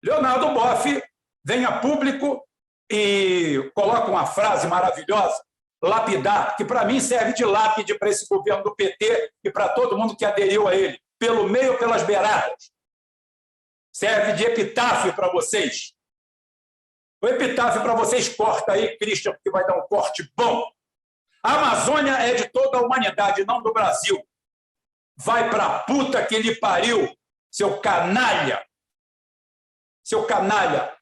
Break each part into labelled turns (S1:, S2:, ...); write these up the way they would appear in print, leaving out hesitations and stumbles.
S1: Leonardo Boff vem a público e coloca uma frase maravilhosa, lapidar, que para mim serve de lápide para esse governo do PT e para todo mundo que aderiu a ele, pelo meio ou pelas beiradas. Serve de epitáfio para vocês. O epitáfio para vocês corta aí, Christian, porque vai dar um corte bom. A Amazônia é de toda a humanidade, não do Brasil. Vai para a puta que lhe pariu, seu canalha. Seu canalha.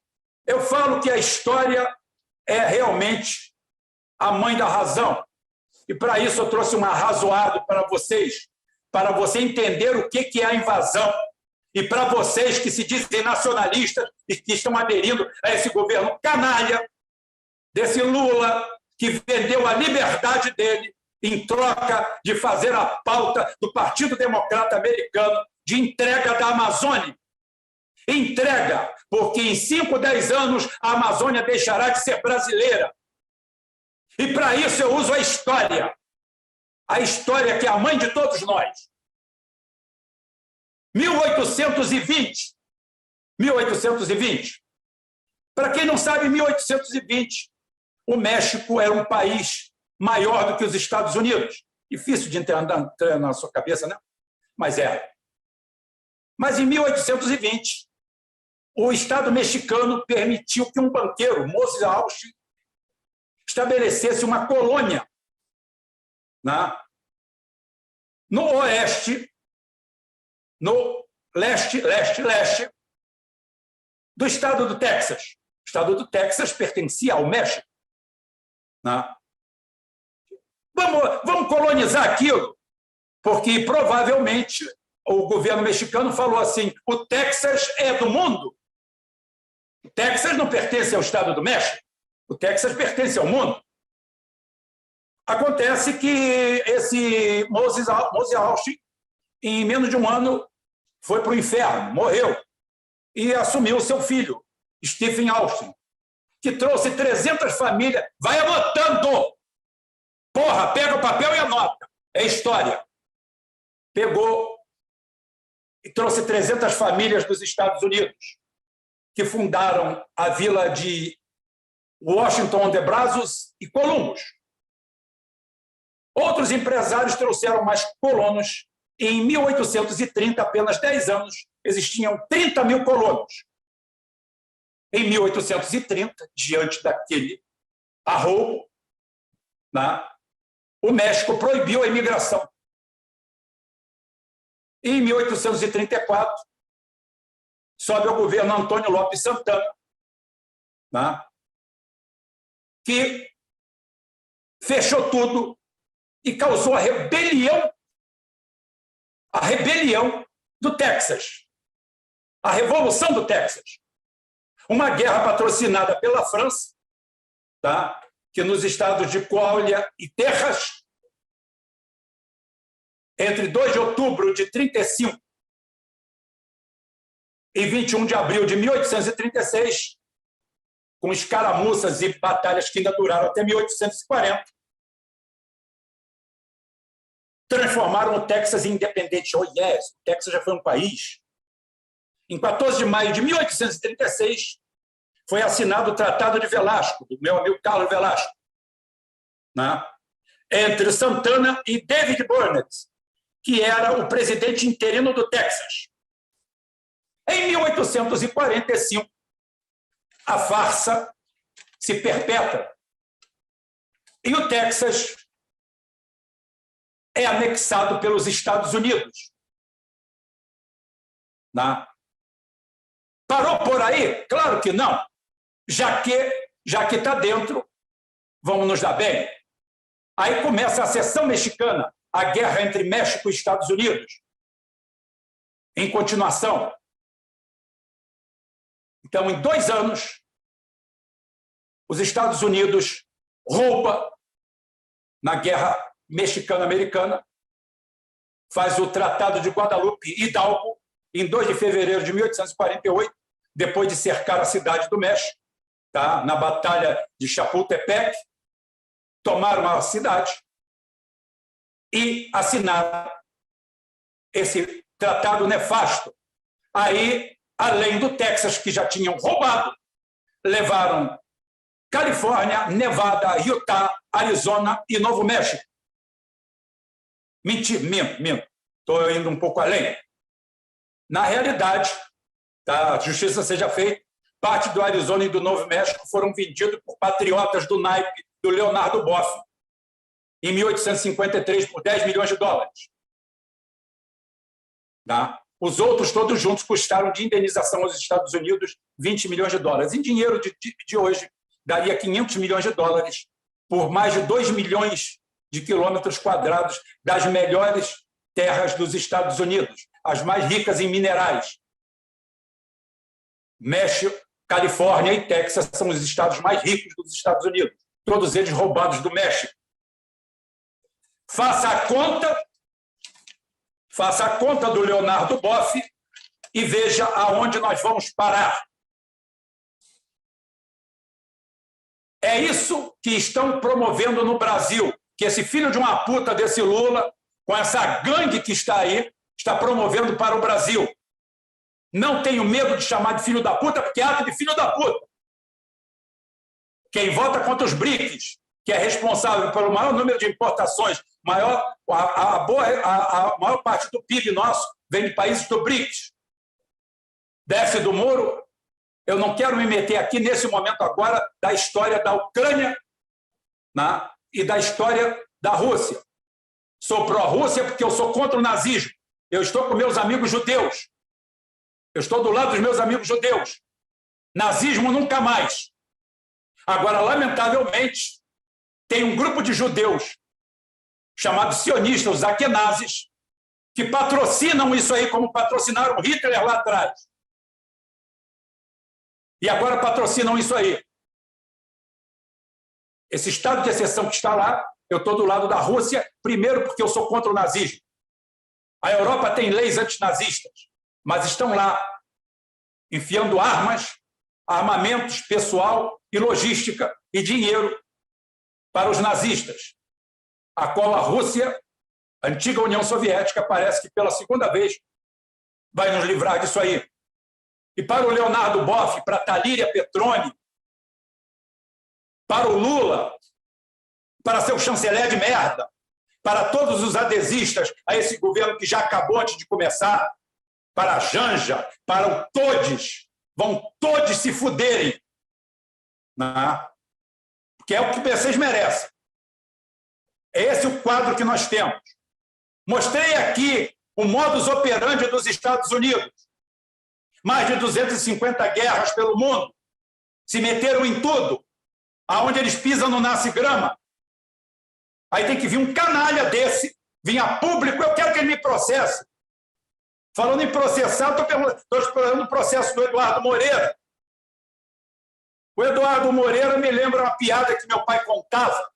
S1: Eu falo que a história é realmente a mãe da razão. E para isso eu trouxe um arrazoado para vocês, para você entender o que é a invasão. E para vocês que se dizem nacionalistas e que estão aderindo a esse governo canalha, desse Lula, que vendeu a liberdade dele em troca de fazer a pauta do Partido Democrata Americano de entrega da Amazônia. Entrega, porque em 5, 10 anos a Amazônia deixará de ser brasileira. E para isso eu uso a história que é a mãe de todos nós. 1820. Para quem não sabe, 1820, o México era um país maior do que os Estados Unidos. Difícil de entrar na sua cabeça, né? Mas é. Mas em 1820, o Estado mexicano permitiu que um banqueiro, Moses Austin, estabelecesse uma colônia, né, no oeste, no leste do estado do Texas. O estado do Texas pertencia ao México. Né? Vamos colonizar aquilo, porque provavelmente o governo mexicano falou assim: o Texas é do mundo. O Texas não pertence ao estado do México. O Texas pertence ao mundo. Acontece que esse Moses Austin, em menos de um ano, foi para o inferno, morreu, e assumiu seu filho, Stephen Austin, que trouxe 300 famílias. Vai anotando! Porra, pega o papel e anota. É história. Pegou e trouxe 300 famílias dos Estados Unidos, que fundaram a vila de Washington de Brazos e Columbus. Outros empresários trouxeram mais colonos. Em 1830, apenas 10 anos, existiam 30 mil colonos. Em 1830, diante daquele arroubo, né, o México proibiu a imigração. E em 1834, sobe o governo Antônio Lopes Santana, né, que fechou tudo e causou a rebelião do Texas, a Revolução do Texas. Uma guerra patrocinada pela França, tá? Que nos estados de Coahuila e Texas, entre 2 de outubro de 35 e 21 de abril de 1836, com escaramuças e batalhas que ainda duraram até 1840, transformaram o Texas em independente. Oh, yes, o Texas já foi um país. Em 14 de maio de 1836, foi assinado o Tratado de Velasco, do meu amigo Carlos Velasco, né, entre Santana e David Burnett, que era o presidente interino do Texas. Em 1845, a farsa se perpetra. E o Texas é anexado pelos Estados Unidos. Né? Parou por aí? Claro que não. Já que está dentro, vamos nos dar bem. Aí começa a seção mexicana, a guerra entre México e Estados Unidos. Em continuação. Então, em 2 anos, os Estados Unidos roubam na guerra mexicano-americana, faz o Tratado de Guadalupe Hidalgo, em 2 de fevereiro de 1848, depois de cercar a cidade do México, tá? Na Batalha de Chapultepec, tomaram a cidade e assinaram esse tratado nefasto. Aí além do Texas, que já tinham roubado, levaram Califórnia, Nevada, Utah, Arizona e Novo México. Minto. Estou indo um pouco além. Na realidade, a justiça seja feita, parte do Arizona e do Novo México foram vendidos por patriotas do naipe do Leonardo Boff, em 1853, por 10 milhões de dólares. Tá? Os outros, todos juntos, custaram de indenização aos Estados Unidos 20 milhões de dólares. Em dinheiro de hoje, daria 500 milhões de dólares por mais de 2 milhões de quilômetros quadrados das melhores terras dos Estados Unidos, as mais ricas em minerais. México, Califórnia e Texas são os estados mais ricos dos Estados Unidos, todos eles roubados do México. Faça a conta do Leonardo Boff e veja aonde nós vamos parar. É isso que estão promovendo no Brasil, que esse filho de uma puta desse Lula, com essa gangue que está aí, está promovendo para o Brasil. Não tenho medo de chamar de filho da puta, porque é ato de filho da puta. Quem vota contra os BRICS, que é responsável pelo maior número de importações, a maior parte do PIB nosso vem de países do BRICS. Desce do muro. Eu não quero me meter aqui, nesse momento agora, da história da Ucrânia, né, e da história da Rússia. Sou pró-Rússia porque eu sou contra o nazismo. Eu estou com meus amigos judeus. Eu estou do lado dos meus amigos judeus. Nazismo nunca mais. Agora, lamentavelmente, tem um grupo de judeus chamados sionistas, os Ashkenazes, que patrocinam isso aí como patrocinaram Hitler lá atrás. E agora patrocinam isso aí. Esse estado de exceção que está lá, eu estou do lado da Rússia, primeiro porque eu sou contra o nazismo. A Europa tem leis antinazistas, mas estão lá enfiando armas, armamentos, pessoal e logística e dinheiro para os nazistas, a qual a Rússia, a antiga União Soviética, parece que pela segunda vez vai nos livrar disso aí. E para o Leonardo Boff, para a Talíria Petroni, para o Lula, para seu chanceler de merda, para todos os adesistas a esse governo que já acabou antes de começar, para a Janja, para o Todes, vão todos se fuderem. Né? Porque é o que vocês merecem. É esse o quadro que nós temos. Mostrei aqui o modus operandi dos Estados Unidos. Mais de 250 guerras pelo mundo. Se meteram em tudo. Aonde eles pisam não nasce grama. Aí tem que vir um canalha desse, vir a público, eu quero que ele me processe. Falando em processar, estou esperando o processo do Eduardo Moreira. O Eduardo Moreira me lembra uma piada que meu pai contava.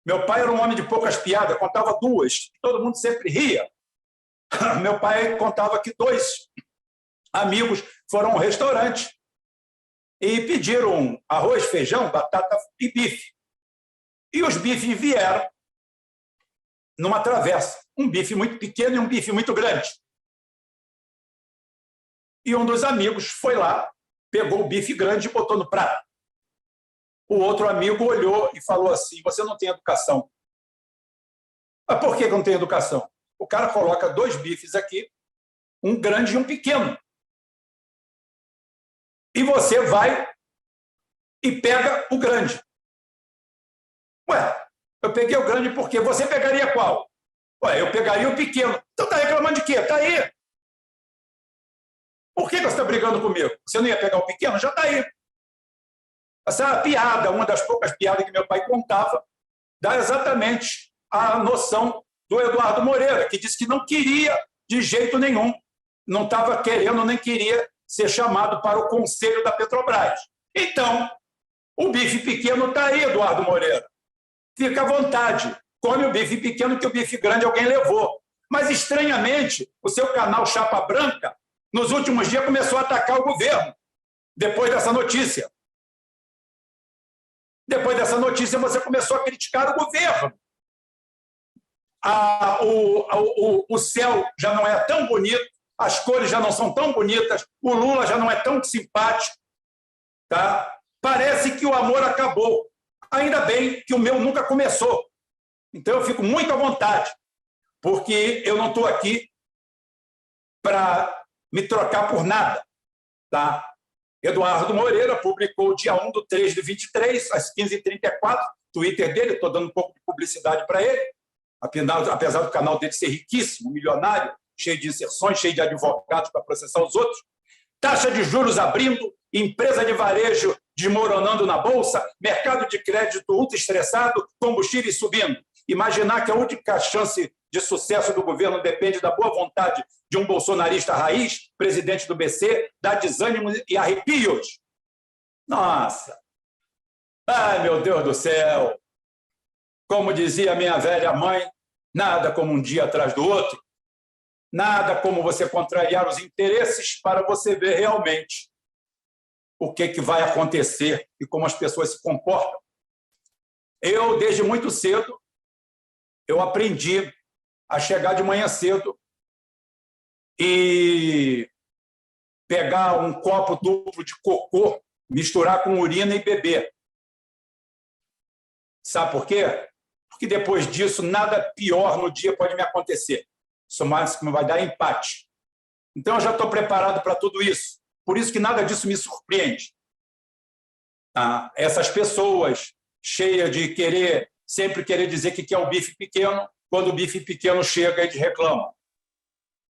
S1: Meu pai era um homem de poucas piadas, contava duas. Todo mundo sempre ria. Meu pai contava que dois amigos foram a um restaurante e pediram arroz, feijão, batata e bife. E os bifes vieram numa travessa. Um bife muito pequeno e um bife muito grande. E um dos amigos foi lá, pegou o bife grande e botou no prato. O outro amigo olhou e falou assim, você não tem educação. Mas por que não tem educação? O cara coloca dois bifes aqui, um grande e um pequeno. E você vai e pega o grande. Ué, eu peguei o grande por quê? Você pegaria qual? Ué, eu pegaria o pequeno. Então tá reclamando de quê? Tá aí. Por que você está brigando comigo? Você não ia pegar o pequeno? Já está aí. Essa é a piada, uma das poucas piadas que meu pai contava, dá exatamente a noção do Eduardo Moreira, que disse que não queria de jeito nenhum, não estava querendo nem queria ser chamado para o conselho da Petrobras. Então, o bife pequeno está aí, Eduardo Moreira. Fica à vontade. Come o bife pequeno que o bife grande alguém levou. Mas, estranhamente, o seu canal Chapa Branca, nos últimos dias, começou a atacar o governo, depois dessa notícia. Depois dessa notícia, você começou a criticar o governo. O céu já não é tão bonito, as cores já não são tão bonitas, o Lula já não é tão simpático. Tá? Parece que o amor acabou. Ainda bem que o meu nunca começou. Então, eu fico muito à vontade, porque eu não estou aqui para me trocar por nada. Tá? Eduardo Moreira publicou dia 1/3/23, às 15h34, Twitter dele, estou dando um pouco de publicidade para ele, apesar do canal dele ser riquíssimo, milionário, cheio de inserções, cheio de advogados para processar os outros. Taxa de juros abrindo, empresa de varejo desmoronando na bolsa, mercado de crédito ultra estressado, combustíveis subindo. Imaginar que a única chance de sucesso do governo depende da boa vontade de um bolsonarista raiz, presidente do BC, dá desânimo e arrepios. Nossa! Ai, meu Deus do céu! Como dizia minha velha mãe, nada como um dia atrás do outro, nada como você contrariar os interesses para você ver realmente o que vai acontecer e como as pessoas se comportam. Eu, desde muito cedo, eu aprendi a chegar de manhã cedo e pegar um copo duplo de cocô, misturar com urina e beber. Sabe por quê? Porque depois disso, nada pior no dia pode me acontecer. Isso mais que me vai dar empate. Então, eu já estou preparado para tudo isso. Por isso que nada disso me surpreende. Essas pessoas cheias de sempre querer dizer que quer o bife pequeno, quando o bife pequeno chega, eles reclamam.